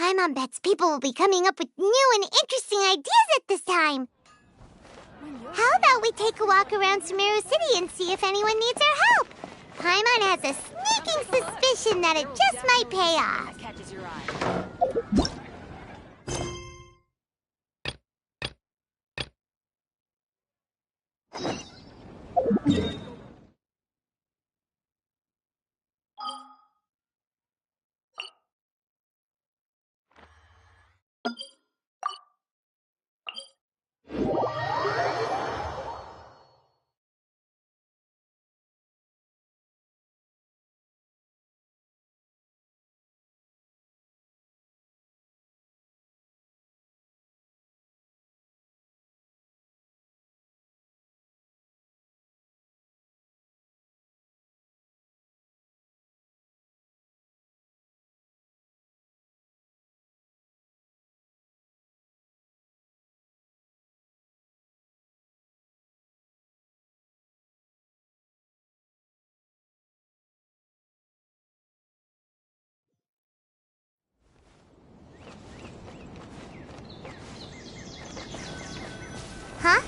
Paimon bets people will be coming up with new and interesting ideas at this time. How about we take a walk around Sumeru City and see if anyone needs our help? Paimon has a sneaking suspicion that it just might pay off. Catches your eye. Huh?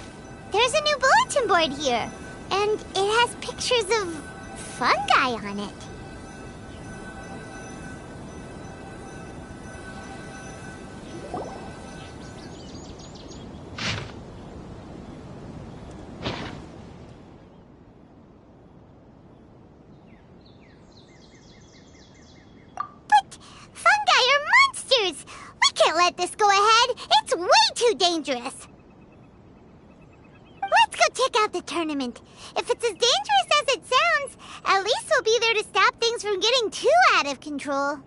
There's a new bulletin board here, and it has pictures of fungi on it. But fungi are monsters! We can't let this go ahead. It's way too dangerous. Let's go check out the tournament. If it's as dangerous as it sounds, at least we'll be there to stop things from getting too out of control.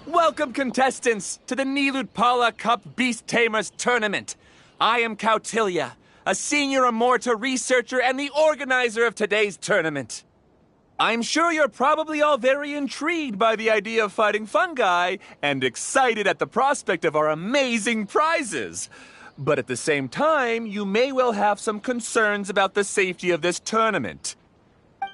Welcome, contestants, to the Nilutpala Cup Beast Tamers Tournament. I am Kautilya, a senior Amorta researcher and the organizer of today's tournament. I'm sure you're probably all very intrigued by the idea of fighting fungi and excited at the prospect of our amazing prizes. But at the same time, you may well have some concerns about the safety of this tournament.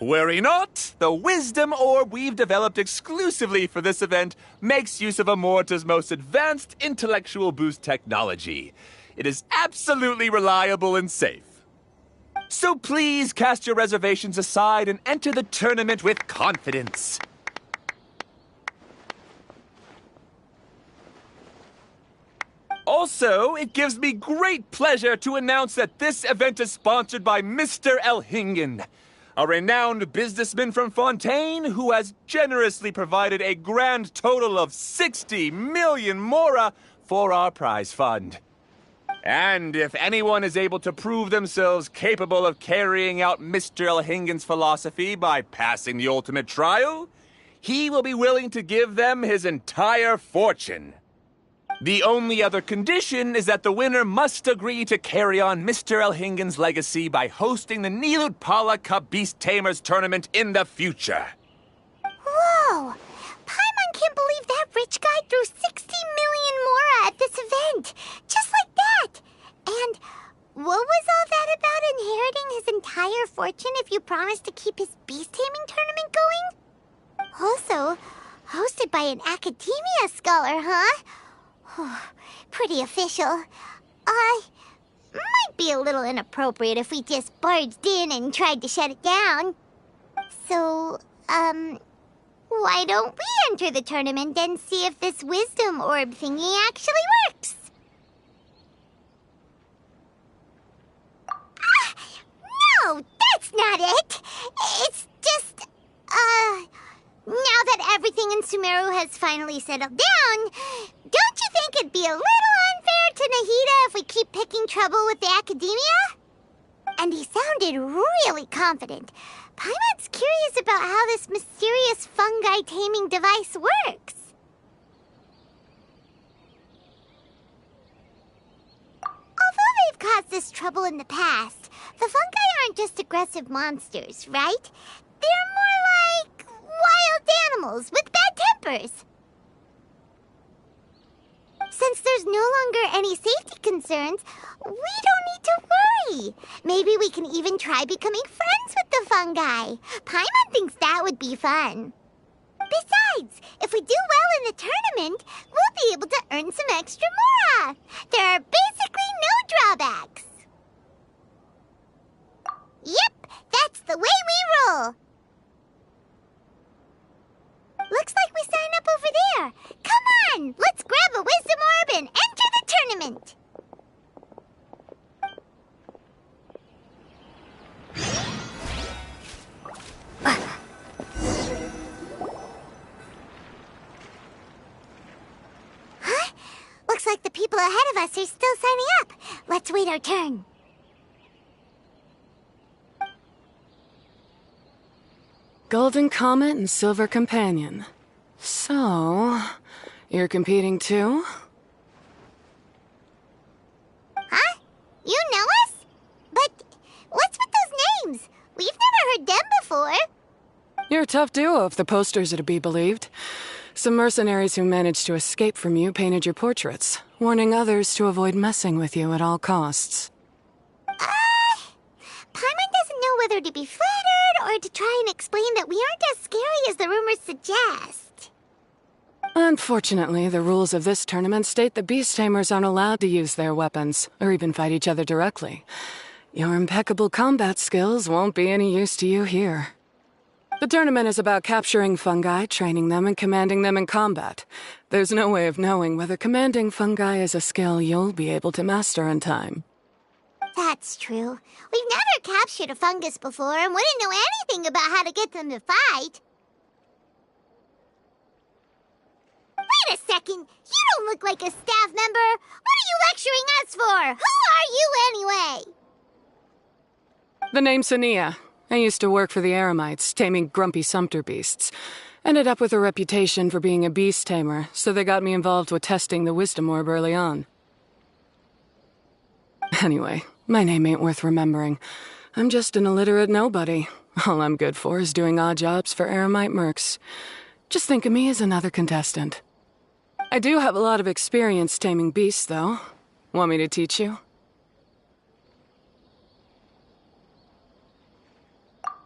Worry not, the wisdom orb we've developed exclusively for this event makes use of Amorta's most advanced intellectual boost technology. It is absolutely reliable and safe. So please cast your reservations aside and enter the tournament with confidence. Also, it gives me great pleasure to announce that this event is sponsored by Mr. Elhingen, a renowned businessman from Fontaine who has generously provided a grand total of 60 million mora for our prize fund. And if anyone is able to prove themselves capable of carrying out Mr. Elhingen's philosophy by passing the ultimate trial, he will be willing to give them his entire fortune. The only other condition is that the winner must agree to carry on Mr. Elhingen's legacy by hosting the Nilutpala Cup Beast Tamers Tournament in the future. Whoa! Paimon can't believe that rich guy threw 60 million mora at this event! Just like that! And what was all that about inheriting his entire fortune if you promised to keep his beast taming tournament going? Also, hosted by an academia scholar, huh? Pretty official. Might be a little inappropriate if we just barged in and tried to shut it down. So, why don't we enter the tournament and see if this wisdom orb thingy actually works? No, that's not it! It's just, now that everything in Sumeru has finally settled down, don't you think it'd be a little unfair to Nahida if we keep picking trouble with the academia? And he sounded really confident. Paimon's curious about how this mysterious fungi taming device works. Although they've caused us trouble in the past, the fungi aren't just aggressive monsters, right? They're more like wild animals with bad tempers. Since there's no longer any safety concerns, we don't need to worry. Maybe we can even try becoming friends with the fungi. Paimon thinks that would be fun. Besides, if we do well in the tournament, we'll be able to earn some extra mora. There are basically no drawbacks. Yep, that's the way we roll. Looks like we sign up over there. Come on, let's grab a wisdom orb and enter the tournament. Huh? Looks like the people ahead of us are still signing up. Let's wait our turn. Golden Comet and Silver Companion. So, you're competing too? Huh? You know us? But what's with those names? We've never heard them before. You're a tough duo if the posters are to be believed. Some mercenaries who managed to escape from you painted your portraits, warning others to avoid messing with you at all costs. Paimon doesn't know whether to be flattered or to try and explain that we aren't as scary as the rumors suggest. Unfortunately, the rules of this tournament state that beast tamers aren't allowed to use their weapons, or even fight each other directly. Your impeccable combat skills won't be any use to you here. The tournament is about capturing fungi, training them, and commanding them in combat. There's no way of knowing whether commanding fungi is a skill you'll be able to master in time. That's true. We've never captured a fungus before and wouldn't know anything about how to get them to fight. Wait a second! You don't look like a staff member! What are you lecturing us for? Who are you anyway? The name's Sania. I used to work for the Eremites, taming grumpy sumpter beasts. Ended up with a reputation for being a beast tamer, so they got me involved with testing the wisdom orb early on. Anyway, my name ain't worth remembering. I'm just an illiterate nobody. All I'm good for is doing odd jobs for Eremite mercs. Just think of me as another contestant. I do have a lot of experience taming beasts, though. Want me to teach you?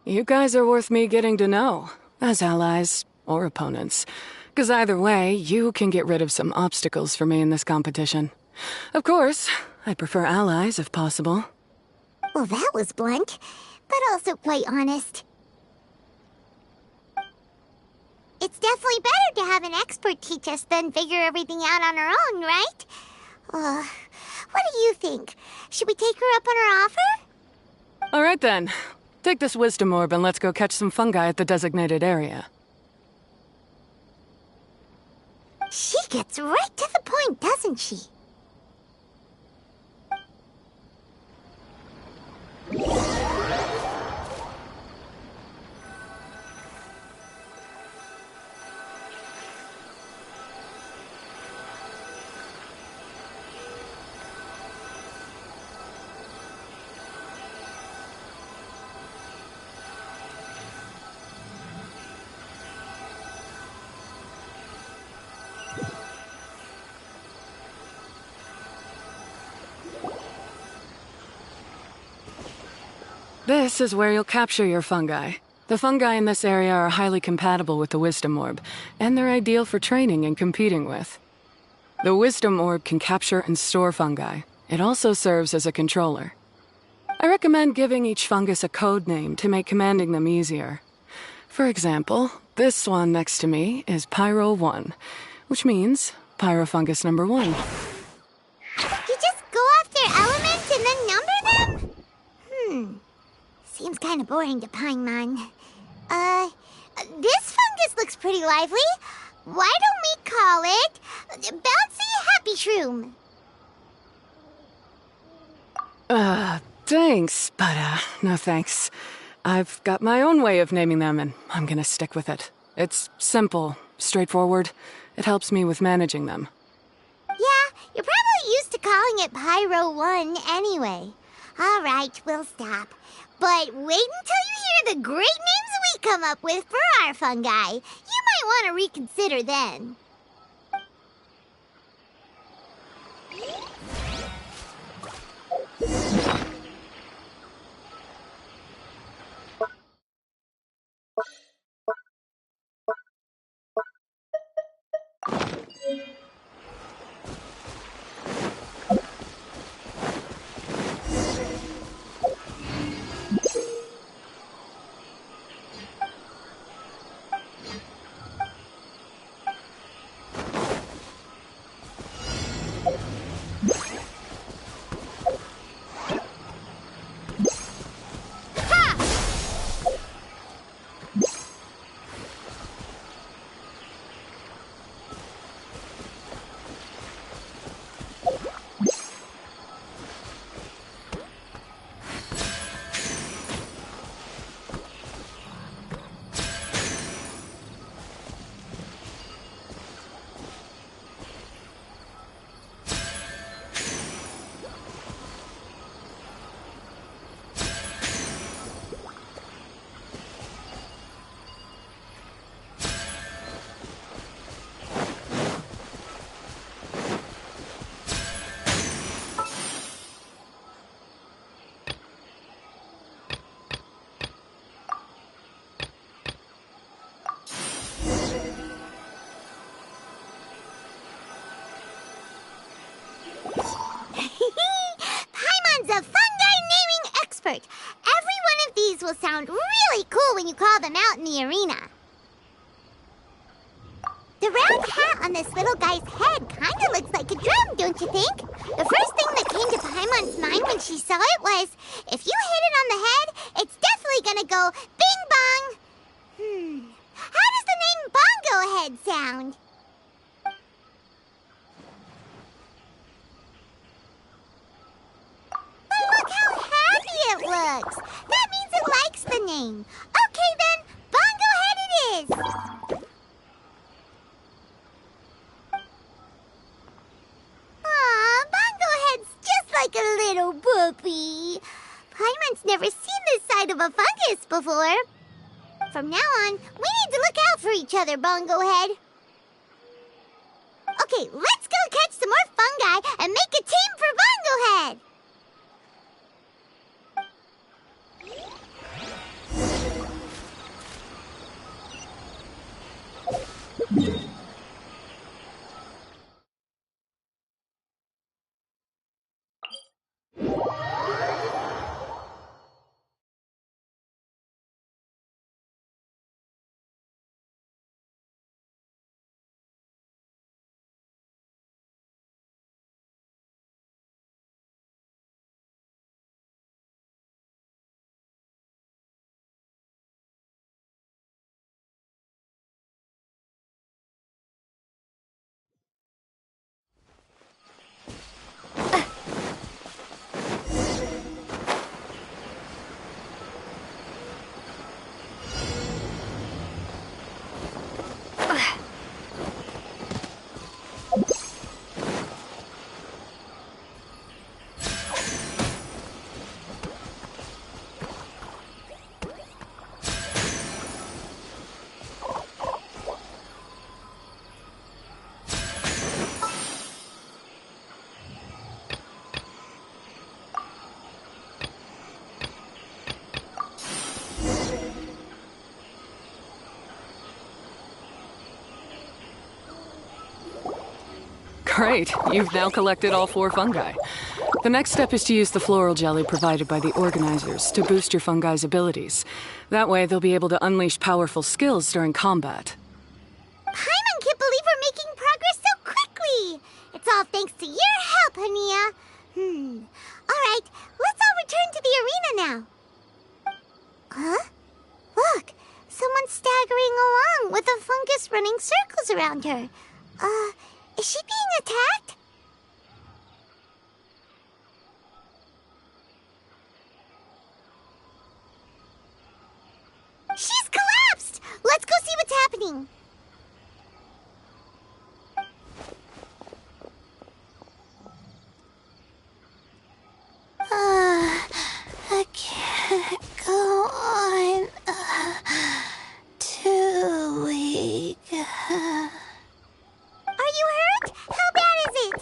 You guys are worth me getting to know, as allies or opponents. 'Cause either way, you can get rid of some obstacles for me in this competition. Of course, I prefer allies if possible. Well, that was blunt, but also quite honest. It's definitely better to have an expert teach us than figure everything out on our own, right? What do you think? Should we take her up on her offer? All right then. Take this wisdom orb and let's go catch some fungi at the designated area. She gets right to the point, doesn't she? This is where you'll capture your fungi. The fungi in this area are highly compatible with the wisdom orb, and they're ideal for training and competing with. The Wisdom Orb can capture and store fungi. It also serves as a controller. I recommend giving each fungus a code name to make commanding them easier. For example, this one next to me is Pyro 1, which means Pyrofungus number 1. You just go off their elements and then number them? Seems kind of boring to Paimon. This fungus looks pretty lively. Why don't we call it Bouncy Happy Shroom? Thanks, but no thanks. I've got my own way of naming them, and I'm gonna stick with it. It's simple, straightforward. It helps me with managing them. Yeah, you're probably used to calling it Pyro 1 anyway. All right, we'll stop. But wait until you hear the great names we come up with for our fungi. You might want to reconsider then. Paimon's a fungi naming expert. Every one of these will sound really cool when you call them out in the arena. The round hat on this little guy's head kind of looks like a drum, don't you think? The first thing that came to Paimon's mind when she saw it was, if you hit it on the head, it's definitely gonna go bing bong. How does the name Bongo Head sound? Look how happy it looks. That means it likes the name. Okay then, Bongo Head it is. Aw, Bongo Head's just like a little puppy. Paimon's never seen this side of a fungus before. From now on, we need to look out for each other, Bongo Head. Okay, let's go catch some more fungi and make a team for Bongo Head. Great, you've now collected all 4 fungi. The next step is to use the floral jelly provided by the organizers to boost your fungi's abilities. That way, they'll be able to unleash powerful skills during combat. Paimon can't believe we're making progress so quickly! It's all thanks to your help, Hania. Alright, let's all return to the arena now. Huh? Look, someone's staggering along with a fungus running circles around her. Is she being attacked? She's collapsed! Let's go see what's happening. I can't go on. Too weak. Are you hurt? How bad is it?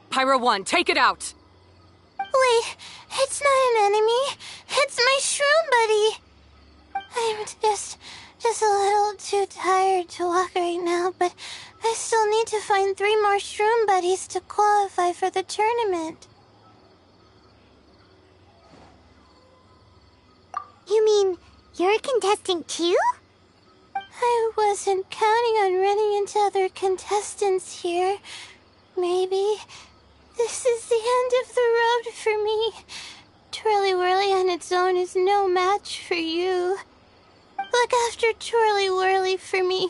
Pyro 1, take it out! Wait, it's not an enemy. It's my shroom buddy. I'm just a little too tired to walk right now, but I still need to find 3 more shroom buddies to qualify for the tournament. You mean you're a contestant too? I wasn't counting on running into other contestants here. Maybe this is the end of the road for me. Twirly Whirly on its own is no match for you. Look after Twirly Whirly for me.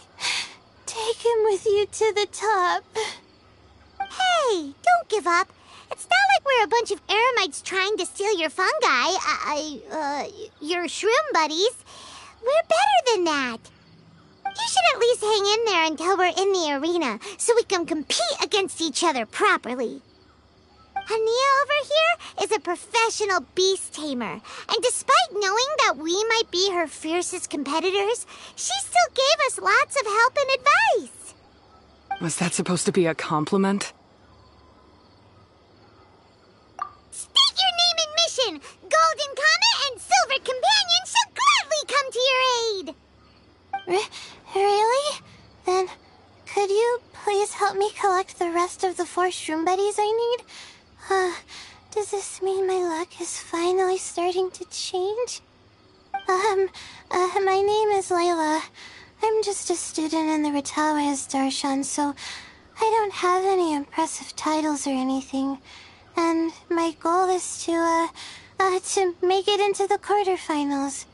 Take him with you to the top. Hey, don't give up. It's not like we're a bunch of eremites trying to steal your fungi. Your shroom buddies. We're better than that. You should at least hang in there until we're in the arena, so we can compete against each other properly. Hania over here is a professional beast tamer, and despite knowing that we might be her fiercest competitors, she still gave us lots of help and advice. Was that supposed to be a compliment? State your name and mission! Golden Comet and Silver Companion shall gladly come to your aid! Really? Then, could you please help me collect the rest of the 4 shroom buddies I need? Does this mean my luck is finally starting to change? My name is Layla. I'm just a student in the Ratawa's Darshan, so I don't have any impressive titles or anything. And my goal is to make it into the quarterfinals.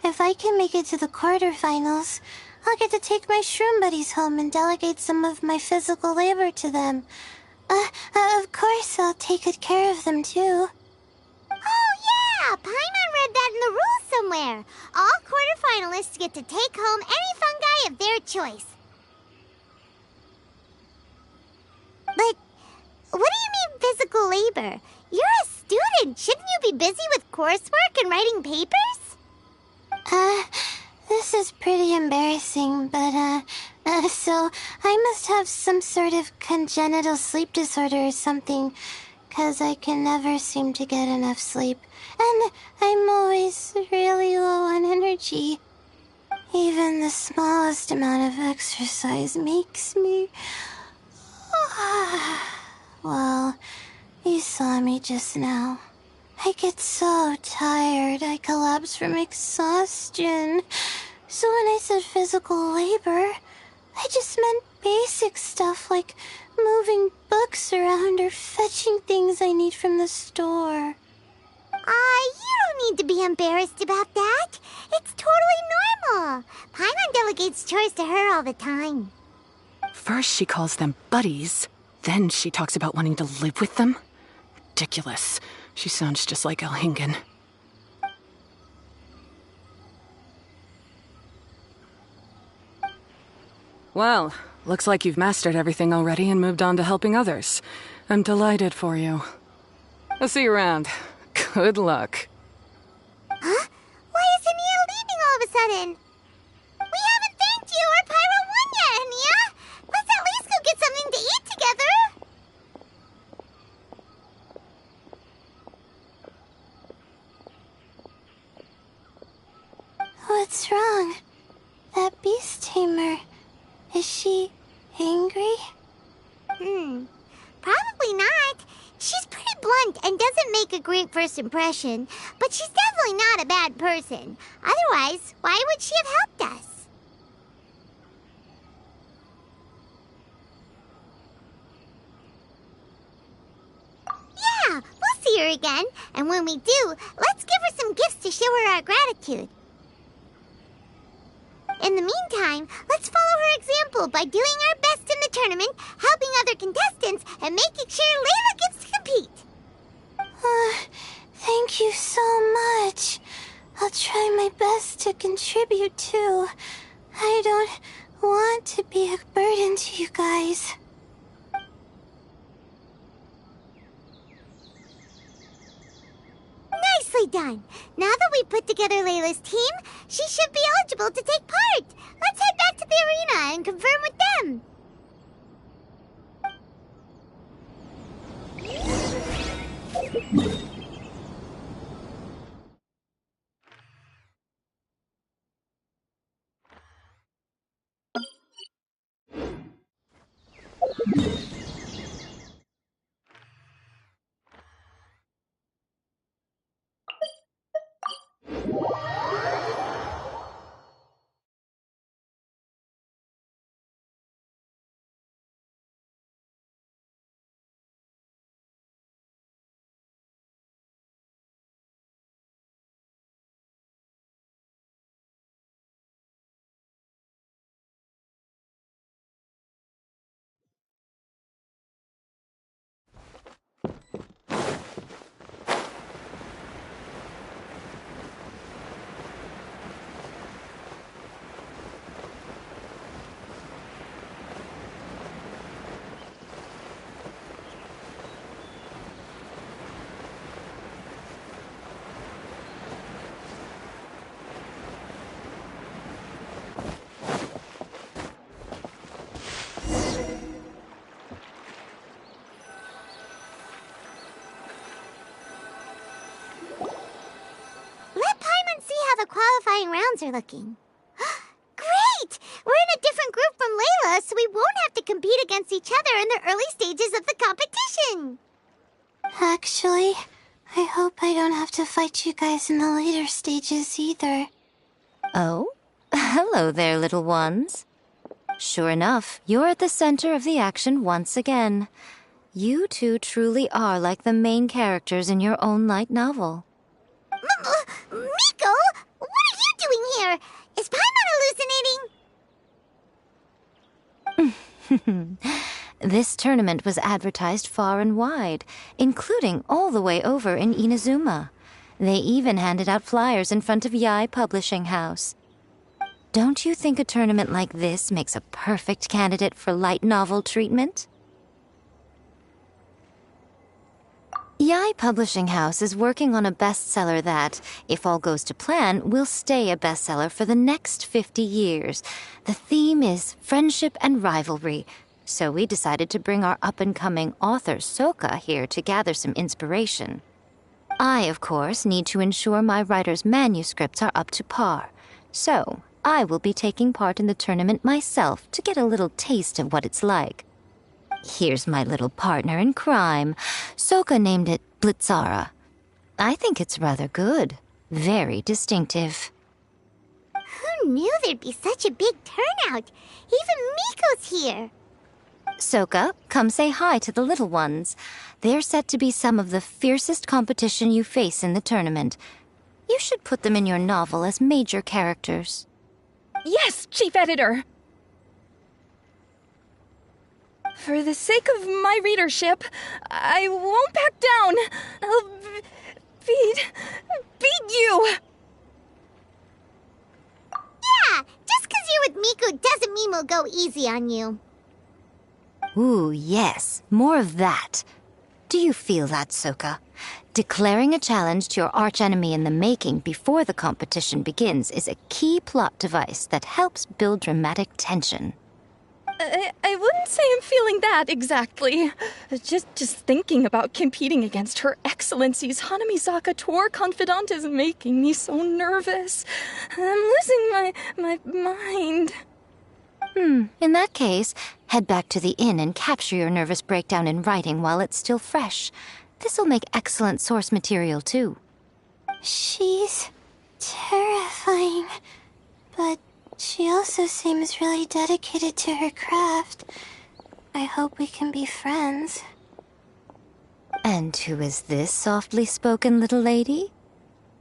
If I can make it to the quarterfinals, I'll get to take my shroom buddies home and delegate some of my physical labor to them. Of course, I'll take good care of them, too. Oh, yeah! Paimon read that in the rules somewhere. All quarterfinalists get to take home any fungi of their choice. But what do you mean physical labor? You're a student. Shouldn't you be busy with coursework and writing papers? This is pretty embarrassing, but, so I must have some sort of congenital sleep disorder or something, 'cause I can never seem to get enough sleep, and I'm always really low on energy. Even the smallest amount of exercise makes me... Well, you saw me just now. I get so tired, I collapse from exhaustion. So when I said physical labor, I just meant basic stuff like moving books around or fetching things I need from the store. You don't need to be embarrassed about that. It's totally normal. Paimon delegates chores to her all the time. First she calls them buddies, then she talks about wanting to live with them? Ridiculous. She sounds just like Elhingen. Well, looks like you've mastered everything already and moved on to helping others. I'm delighted for you. I'll see you around. Good luck. Huh? Why is Hania leaving all of a sudden? We haven't thanked you or Pyro 1 yet, Hania! Let's at least go get something to eat together! What's wrong? That Beast Tamer. Is she angry? Probably not. She's pretty blunt and doesn't make a great first impression, but she's definitely not a bad person. Otherwise, why would she have helped us? Yeah, we'll see her again, and when we do, let's give her some gifts to show her our gratitude. In the meantime, let's follow her example by doing our best in the tournament, helping other contestants, and making sure Layla gets to compete. Thank you so much. I'll try my best to contribute too. I don't want to be a burden to you guys. Nicely done. Now that we've put together Layla's team, she should be eligible to take part. Let's head back to the arena and confirm with them. The qualifying rounds are looking. Great! We're in a different group from Layla, so we won't have to compete against each other in the early stages of the competition. Actually, I hope I don't have to fight you guys in the later stages either. Oh? Hello there, little ones. Sure enough, you're at the center of the action once again. You two truly are like the main characters in your own light novel. Miko! What are you doing here? Is Paimon hallucinating? This tournament was advertised far and wide, including all the way over in Inazuma. They even handed out flyers in front of Yae Publishing House. Don't you think a tournament like this makes a perfect candidate for light novel treatment? Yae Publishing House is working on a bestseller that, if all goes to plan, will stay a bestseller for the next 50 years. The theme is friendship and rivalry, so we decided to bring our up-and-coming author Soka here to gather some inspiration. I, of course, need to ensure my writer's manuscripts are up to par, so I will be taking part in the tournament myself to get a little taste of what it's like. Here's my little partner in crime. Soka named it Blitzara. I think it's rather good. Very distinctive. Who knew there'd be such a big turnout? Even Miko's here. Soka, come say hi to the little ones. They're set to be some of the fiercest competition you face in the tournament. You should put them in your novel as major characters. Yes, Chief Editor! For the sake of my readership, I won't back down. I'll beat you! Yeah, just 'cause you're with Miko doesn't mean we'll go easy on you. Ooh, yes, more of that. Do you feel that, Soka? Declaring a challenge to your archenemy in the making before the competition begins is a key plot device that helps build dramatic tension. I wouldn't say I'm feeling that exactly. Just thinking about competing against Her Excellency's Hanamizaka tour confidant is making me so nervous. I'm losing my mind. In that case, head back to the inn and capture your nervous breakdown in writing while it's still fresh. This'll make excellent source material, too. She's terrifying, but she also seems really dedicated to her craft. I hope we can be friends. And who is this softly spoken little lady?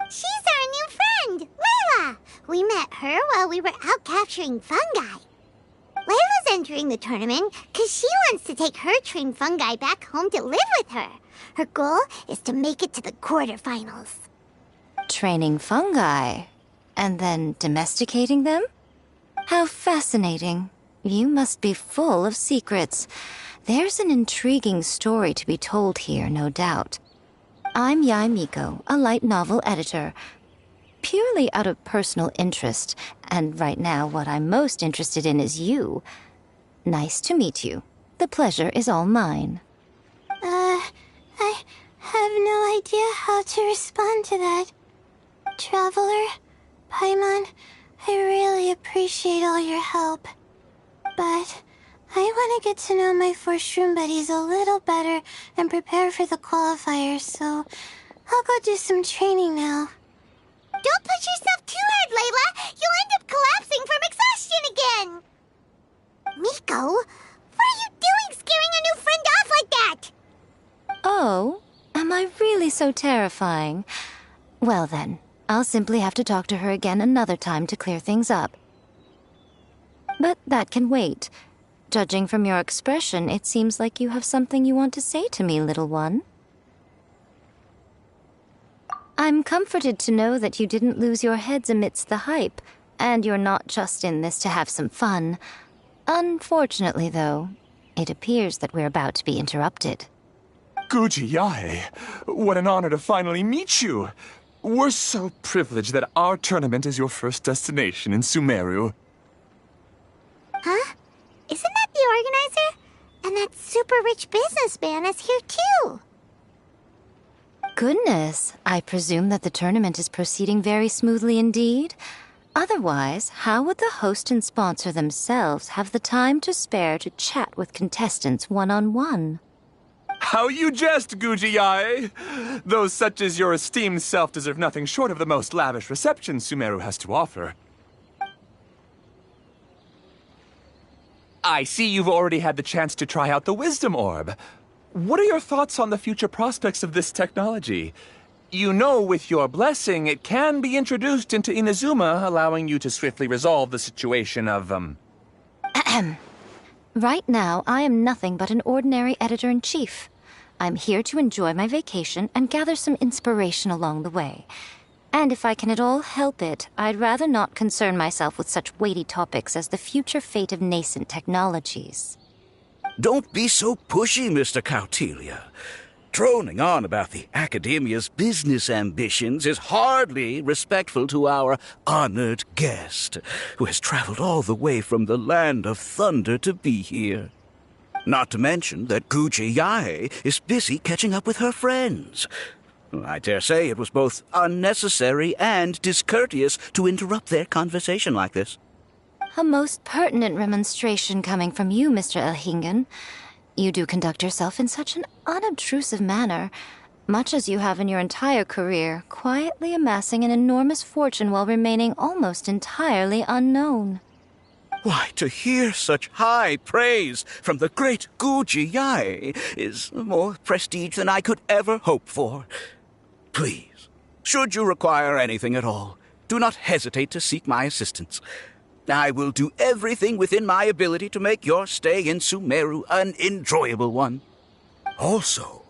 She's our new friend, Layla! We met her while we were out capturing fungi. Layla's entering the tournament because she wants to take her trained fungi back home to live with her. Her goal is to make it to the quarterfinals. Training fungi, and then domesticating them? How fascinating. You must be full of secrets. There's an intriguing story to be told here, no doubt. I'm Yai Miko, a light novel editor. Purely out of personal interest, and right now what I'm most interested in is you. Nice to meet you. The pleasure is all mine. I have no idea how to respond to that. Traveler, Paimon, I really appreciate all your help. But I want to get to know my 4 shroom buddies a little better and prepare for the qualifiers, so I'll go do some training now. Don't push yourself too hard, Layla! You'll end up collapsing from exhaustion again! Miko, what are you doing scaring a new friend off like that? Oh, am I really so terrifying? Well then, I'll simply have to talk to her again another time to clear things up. But that can wait. Judging from your expression, it seems like you have something you want to say to me, little one. I'm comforted to know that you didn't lose your heads amidst the hype, and you're not just in this to have some fun. Unfortunately, though, it appears that we're about to be interrupted. Guji Yae, what an honor to finally meet you. We're so privileged that our tournament is your first destination in Sumeru. Huh? Isn't that the organizer? And that super rich businessman is here too. Goodness, I presume that the tournament is proceeding very smoothly indeed. Otherwise, how would the host and sponsor themselves have the time to spare to chat with contestants one-on-one? How you jest, Guji Yae! Those such as your esteemed self deserve nothing short of the most lavish reception Sumeru has to offer. I see you've already had the chance to try out the Wisdom Orb. What are your thoughts on the future prospects of this technology? You know, with your blessing, it can be introduced into Inazuma, allowing you to swiftly resolve the situation of, Right now, I am nothing but an ordinary editor-in-chief. I'm here to enjoy my vacation and gather some inspiration along the way. And if I can at all help it, I'd rather not concern myself with such weighty topics as the future fate of nascent technologies. Don't be so pushy, Mr. Kautelia. Droning on about the Academia's business ambitions is hardly respectful to our honored guest, who has traveled all the way from the land of thunder to be here. Not to mention that Guji Yae is busy catching up with her friends. I dare say it was both unnecessary and discourteous to interrupt their conversation like this. A most pertinent remonstration coming from you, Mr. Elhingen. You do conduct yourself in such an unobtrusive manner, much as you have in your entire career, quietly amassing an enormous fortune while remaining almost entirely unknown. Why, to hear such high praise from the great Guji Yae is more prestige than I could ever hope for. Please, should you require anything at all, do not hesitate to seek my assistance. I will do everything within my ability to make your stay in Sumeru an enjoyable one. Also,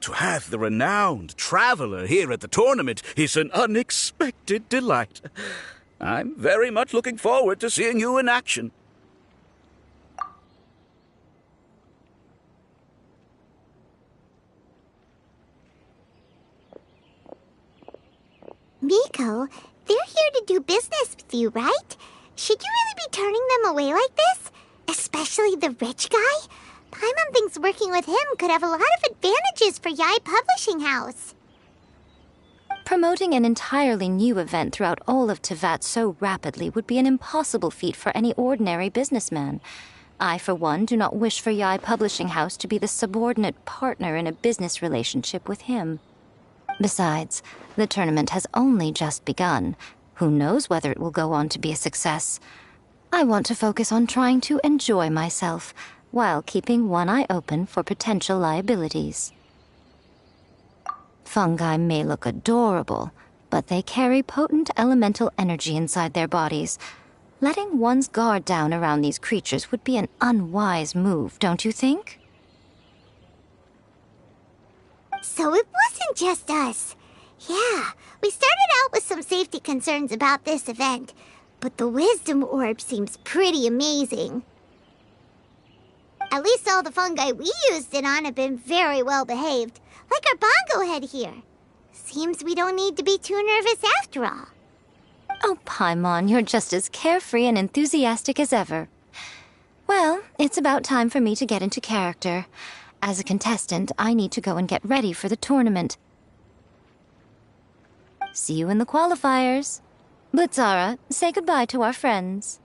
to have the renowned traveler here at the tournament is an unexpected delight. I'm very much looking forward to seeing you in action. Miko, they're here to do business with you, right? Should you really be turning them away like this? Especially actually the rich guy? Paimon thinks working with him could have a lot of advantages for Yae Publishing House. Promoting an entirely new event throughout all of Teyvat so rapidly would be an impossible feat for any ordinary businessman. I, for one, do not wish for Yae Publishing House to be the subordinate partner in a business relationship with him. Besides, the tournament has only just begun. Who knows whether it will go on to be a success? I want to focus on trying to enjoy myself, while keeping one eye open for potential liabilities. Fungi may look adorable, but they carry potent elemental energy inside their bodies. Letting one's guard down around these creatures would be an unwise move, don't you think? So it wasn't just us. Yeah, we started out with some safety concerns about this event, but the wisdom orb seems pretty amazing. At least all the fungi we used it on have been very well behaved, like our bongo head here. Seems we don't need to be too nervous after all. Oh, Paimon, you're just as carefree and enthusiastic as ever. Well, it's about time for me to get into character. As a contestant, I need to go and get ready for the tournament. See you in the qualifiers. Blitzara, say goodbye to our friends.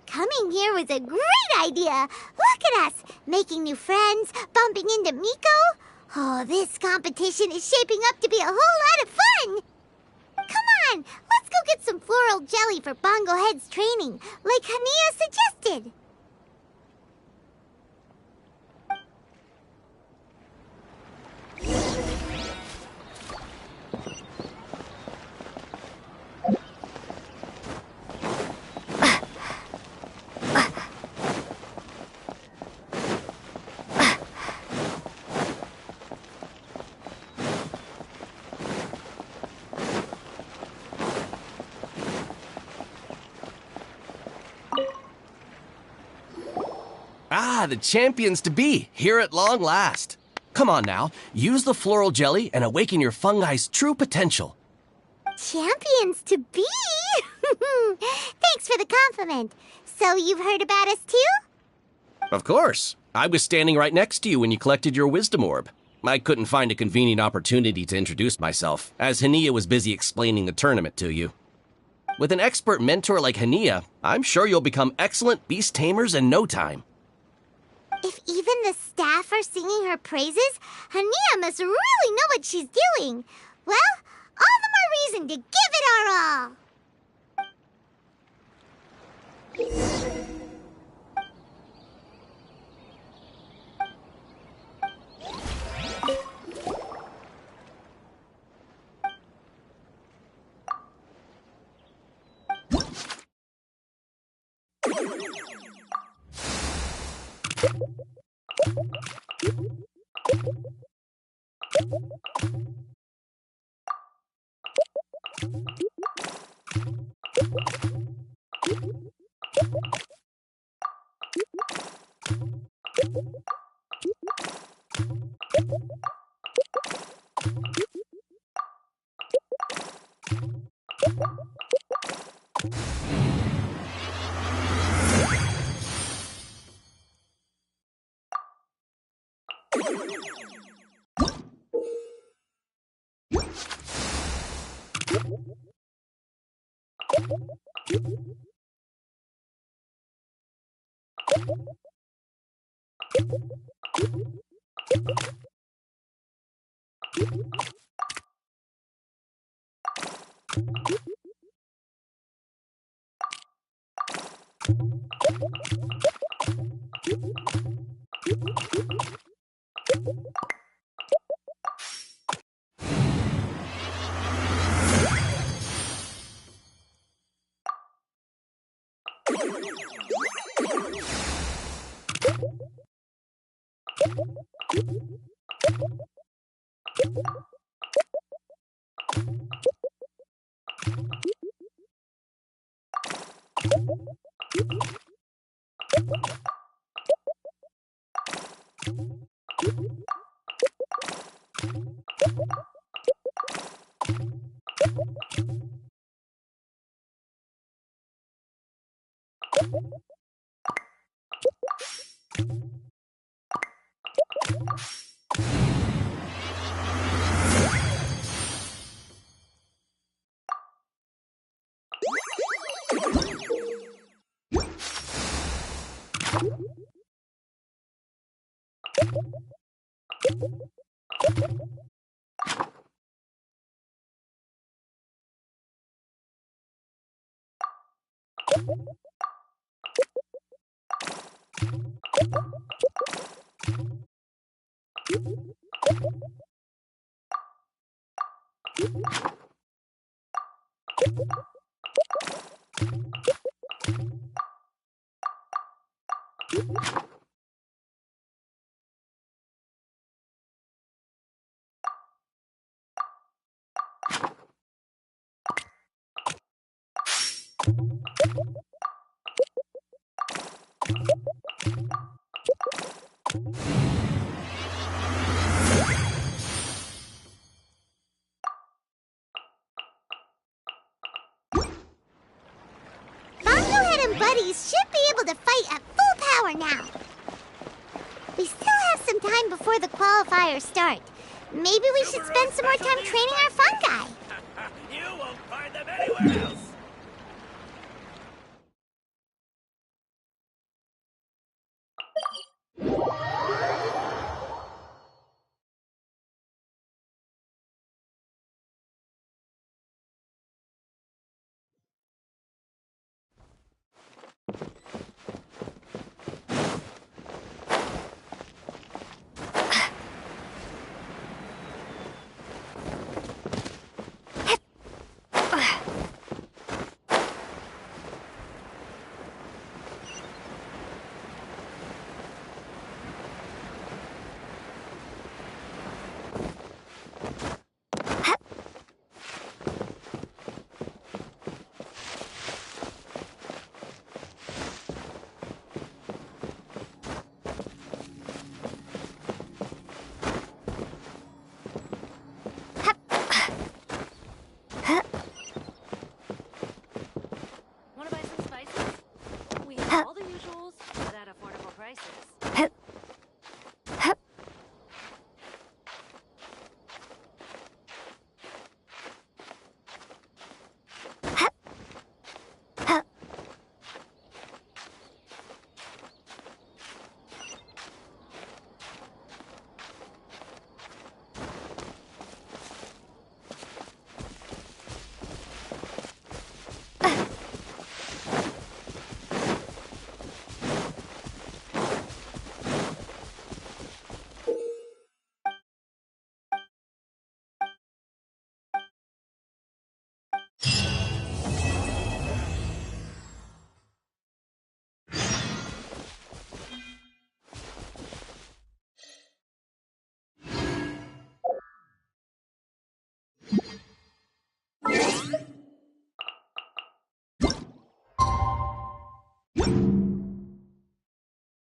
Coming here was a great idea. Look at us, making new friends, bumping into Miko. Oh, this competition is shaping up to be a whole lot of fun. Come on, let's go get some floral jelly for Bongo Head's training, like Hania suggested. Ah, the champions to be, here at long last. Come on now, use the floral jelly and awaken your fungi's true potential. Champions to be? Thanks for the compliment. So you've heard about us too? Of course. I was standing right next to you when you collected your wisdom orb. I couldn't find a convenient opportunity to introduce myself, as Hania was busy explaining the tournament to you. With an expert mentor like Hania, I'm sure you'll become excellent beast tamers in no time. If even the staff are singing her praises, Hania must really know what she's doing. Well, all the more reason to give it our all. Bongohead and Buddies should be able to fight at full power now. We still have some time before the qualifiers start. Maybe we should spend some more time training our fun guy.